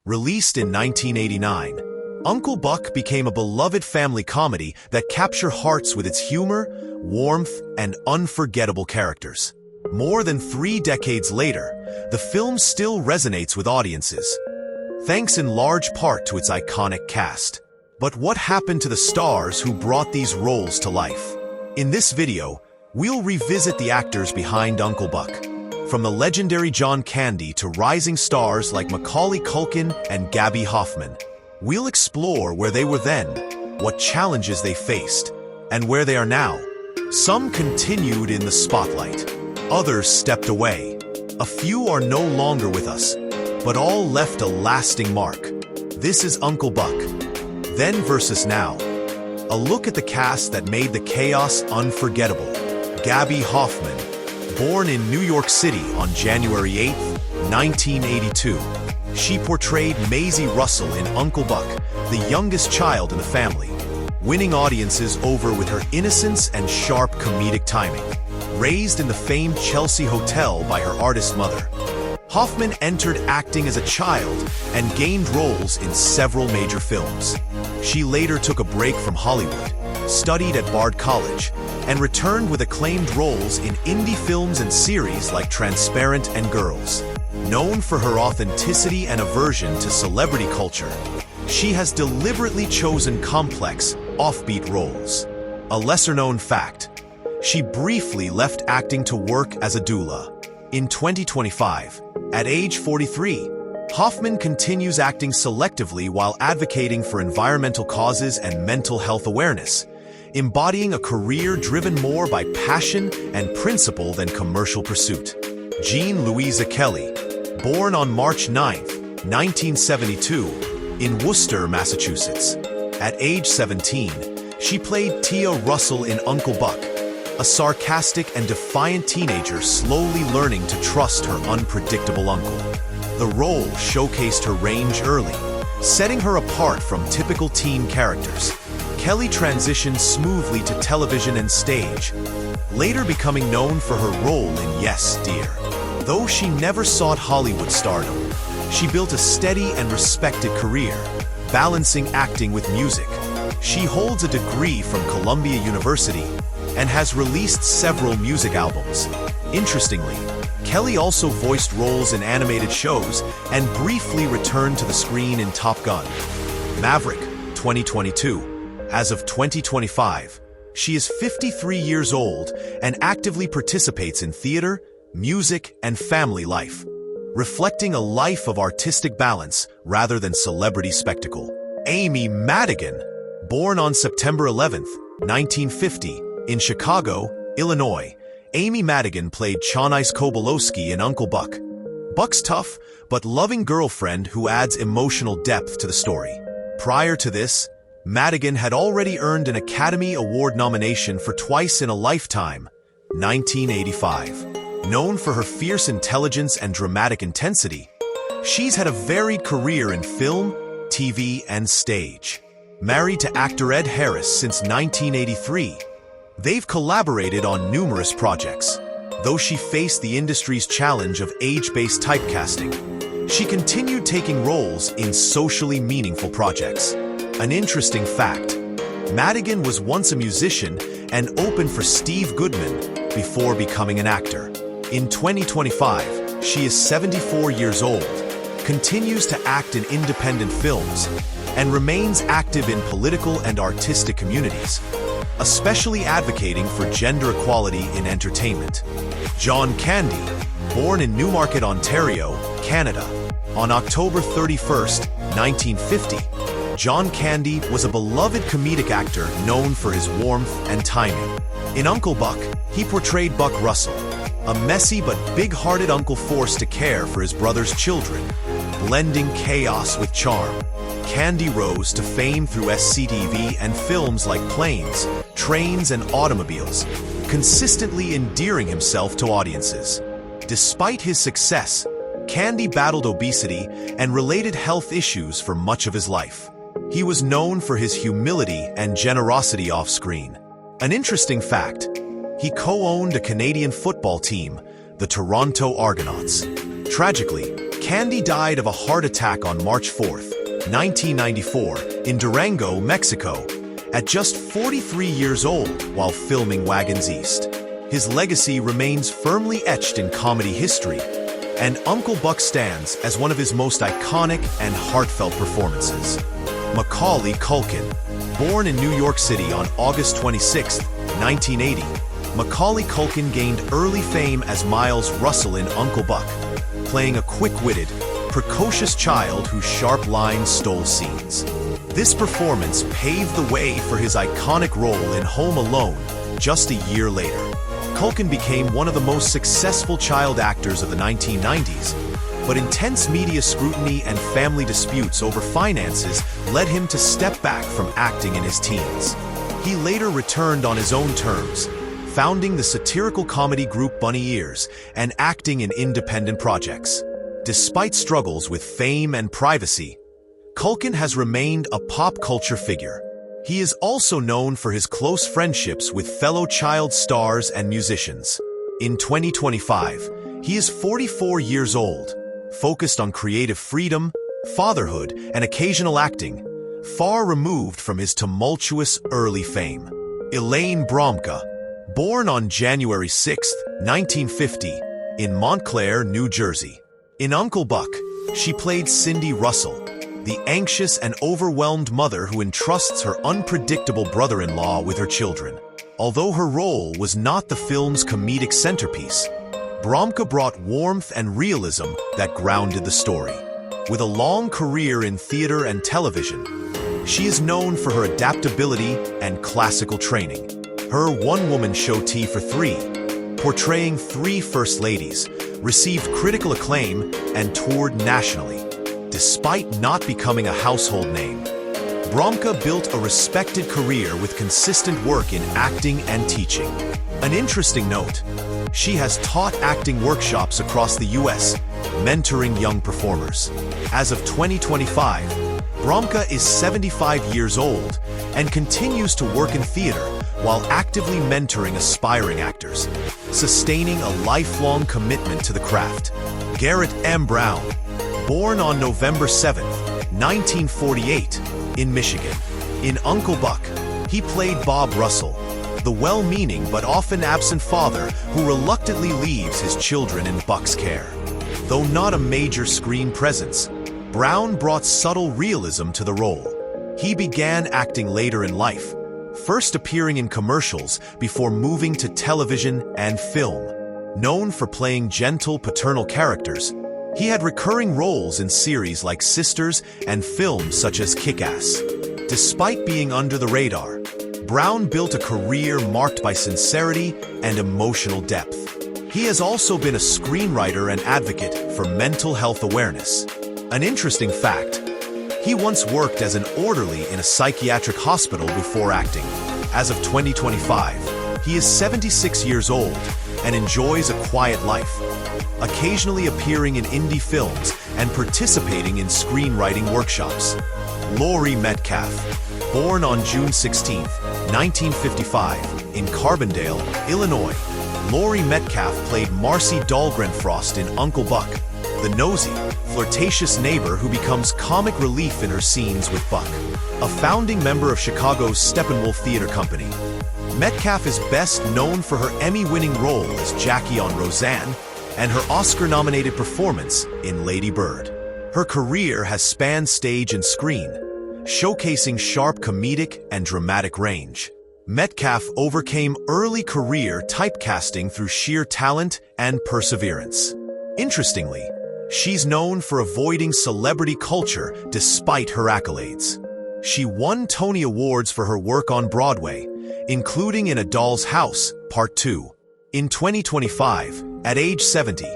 Released in 1989, Uncle Buck became a beloved family comedy that captured hearts with its humor, warmth, and unforgettable characters. More than 3 decades later, the film still resonates with audiences, thanks in large part to its iconic cast. But what happened to the stars who brought these roles to life? In this video, we'll revisit the actors behind Uncle Buck. From the legendary John Candy to rising stars like Macaulay Culkin and Gabby Hoffman, we'll explore where they were then, what challenges they faced, and where they are now. Some continued in the spotlight. Others stepped away. A few are no longer with us, but all left a lasting mark. This is Uncle Buck, then versus now. A look at the cast that made the chaos unforgettable. Gabby Hoffman, born in New York City on January 8, 1982. She portrayed Maisie Russell in Uncle Buck, the youngest child in the family, winning audiences over with her innocence and sharp comedic timing. Raised in the famed Chelsea Hotel by her artist mother, Hoffman entered acting as a child and gained roles in several major films. She later took a break from Hollywood, studied at Bard College, and returned with acclaimed roles in indie films and series like Transparent and Girls. Known for her authenticity and aversion to celebrity culture, she has deliberately chosen complex, offbeat roles. A lesser-known fact: she briefly left acting to work as a doula. In 2025, at age 43, Hoffman continues acting selectively while advocating for environmental causes and mental health awareness, embodying a career driven more by passion and principle than commercial pursuit. Jean Louisa Kelly, born on March 9, 1972, in Worcester, Massachusetts. At age 17, she played Tia Russell in Uncle Buck, a sarcastic and defiant teenager slowly learning to trust her unpredictable uncle. The role showcased her range early, setting her apart from typical teen characters. Kelly transitioned smoothly to television and stage, later becoming known for her role in Yes, Dear. Though she never sought Hollywood stardom, she built a steady and respected career, balancing acting with music. She holds a degree from Columbia University and has released several music albums. Interestingly, Kelly also voiced roles in animated shows and briefly returned to the screen in Top Gun: Maverick, 2022. As of 2025, she is 53 years old and actively participates in theater, music, and family life, reflecting a life of artistic balance rather than celebrity spectacle. Amy Madigan, born on September 11, 1950, in Chicago, Illinois, Amy Madigan played Chanice Kobolowski in Uncle Buck, Buck's tough but loving girlfriend who adds emotional depth to the story. Prior to this, Madigan had already earned an Academy Award nomination for Twice in a Lifetime, 1985. Known for her fierce intelligence and dramatic intensity, she's had a varied career in film, TV, and stage. Married to actor Ed Harris since 1983, they've collaborated on numerous projects. Though she faced the industry's challenge of age-based typecasting, she continued taking roles in socially meaningful projects. An interesting fact: Madigan was once a musician and opened for Steve Goodman before becoming an actor. In 2025, she is 74 years old, continues to act in independent films, and remains active in political and artistic communities, especially advocating for gender equality in entertainment. John Candy, born in Newmarket, Ontario, Canada, on October 31, 1950, John Candy was a beloved comedic actor known for his warmth and timing. In Uncle Buck, he portrayed Buck Russell, a messy but big-hearted uncle forced to care for his brother's children, blending chaos with charm. Candy rose to fame through SCTV and films like Planes, Trains, and Automobiles, consistently endearing himself to audiences. Despite his success, Candy battled obesity and related health issues for much of his life. He was known for his humility and generosity off-screen. An interesting fact: he co-owned a Canadian football team, the Toronto Argonauts. Tragically, Candy died of a heart attack on March 4, 1994, in Durango, Mexico, at just 43 years old while filming Wagons East. His legacy remains firmly etched in comedy history, and Uncle Buck stands as one of his most iconic and heartfelt performances. Macaulay Culkin. Born in New York City on August 26, 1980, Macaulay Culkin gained early fame as Miles Russell in Uncle Buck, playing a quick-witted, precocious child whose sharp lines stole scenes. This performance paved the way for his iconic role in Home Alone just a year later. Culkin became one of the most successful child actors of the 1990s, but intense media scrutiny and family disputes over finances led him to step back from acting in his teens. He later returned on his own terms, founding the satirical comedy group Bunny Ears and acting in independent projects. Despite struggles with fame and privacy, Culkin has remained a pop culture figure. He is also known for his close friendships with fellow child stars and musicians. In 2025, he is 44 years old, focused on creative freedom, fatherhood, and occasional acting, far removed from his tumultuous early fame. Elaine Bromka. Born on January 6, 1950, in Montclair, New Jersey. In Uncle Buck, she played Cindy Russell, the anxious and overwhelmed mother who entrusts her unpredictable brother-in-law with her children. Although her role was not the film's comedic centerpiece, Bromka brought warmth and realism that grounded the story. With a long career in theater and television, she is known for her adaptability and classical training. Her one-woman show Tea for Three, portraying three First Ladies, received critical acclaim and toured nationally. Despite not becoming a household name, Bromka built a respected career with consistent work in acting and teaching. An interesting note, she has taught acting workshops across the U.S., mentoring young performers. As of 2025, Bromka is 75 years old and continues to work in theater while actively mentoring aspiring actors, sustaining a lifelong commitment to the craft. Garrett M. Brown. Born on November 7, 1948, in Michigan. In Uncle Buck, he played Bob Russell, the well-meaning but often absent father who reluctantly leaves his children in Buck's care. Though not a major screen presence, Brown brought subtle realism to the role. He began acting later in life, first appearing in commercials before moving to television and film. Known for playing gentle paternal characters, he had recurring roles in series like Sisters and films such as Kick-Ass. Despite being under the radar, Brown built a career marked by sincerity and emotional depth. He has also been a screenwriter and advocate for mental health awareness. An interesting fact, he once worked as an orderly in a psychiatric hospital before acting. As of 2025, he is 76 years old and enjoys a quiet life, occasionally appearing in indie films and participating in screenwriting workshops. Laurie Metcalf. Born on June 16, 1955, in Carbondale, Illinois, Laurie Metcalf played Marcy Dahlgren-Frost in Uncle Buck, the nosy, flirtatious neighbor who becomes comic relief in her scenes with Buck. A founding member of Chicago's Steppenwolf Theater Company, Metcalf is best known for her Emmy-winning role as Jackie on Roseanne and her Oscar-nominated performance in Lady Bird. Her career has spanned stage and screen, showcasing sharp comedic and dramatic range. Metcalf overcame early career typecasting through sheer talent and perseverance. Interestingly, she's known for avoiding celebrity culture despite her accolades. She won Tony Awards for her work on Broadway, including in A Doll's House, Part 2. In 2025, at age 70,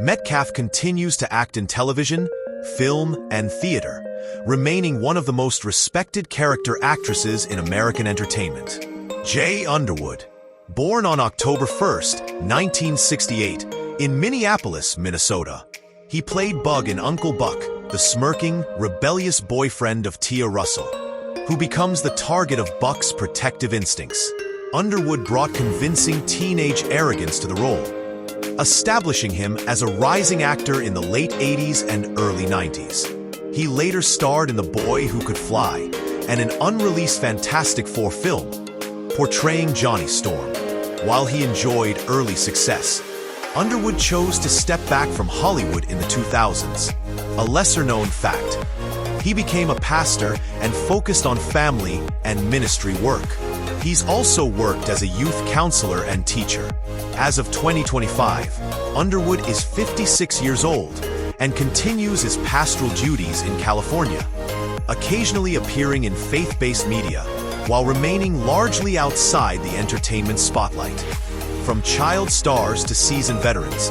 Metcalf continues to act in television, film, and theater, remaining one of the most respected character actresses in American entertainment. Jay Underwood. Born on October 1, 1968, in Minneapolis, Minnesota. He played Bug in Uncle Buck, the smirking, rebellious boyfriend of Tia Russell, who becomes the target of Buck's protective instincts. Underwood brought convincing teenage arrogance to the role, establishing him as a rising actor in the late 80s and early 90s. He later starred in The Boy Who Could Fly and an unreleased Fantastic Four film, portraying Johnny Storm. While he enjoyed early success, Underwood chose to step back from Hollywood in the 2000s. A lesser-known fact: he became a pastor and focused on family and ministry work. He's also worked as a youth counselor and teacher. As of 2025, Underwood is 56 years old and continues his pastoral duties in California, occasionally appearing in faith-based media while remaining largely outside the entertainment spotlight. From child stars to seasoned veterans,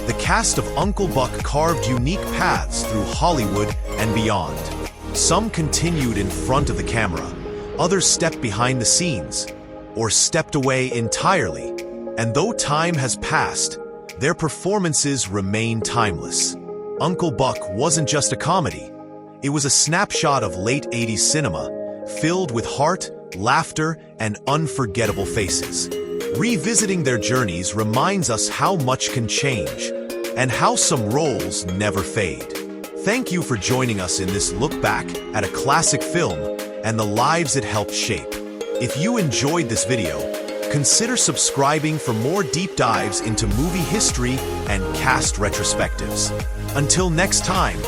the cast of Uncle Buck carved unique paths through Hollywood and beyond. Some continued in front of the camera, others stepped behind the scenes, or stepped away entirely. And though time has passed, their performances remain timeless. Uncle Buck wasn't just a comedy. It was a snapshot of late 80s cinema, filled with heart, laughter, and unforgettable faces. Revisiting their journeys reminds us how much can change, and how some roles never fade. Thank you for joining us in this look back at a classic film and the lives it helped shape. If you enjoyed this video, consider subscribing for more deep dives into movie history and cast retrospectives. Until next time,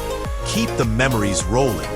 keep the memories rolling.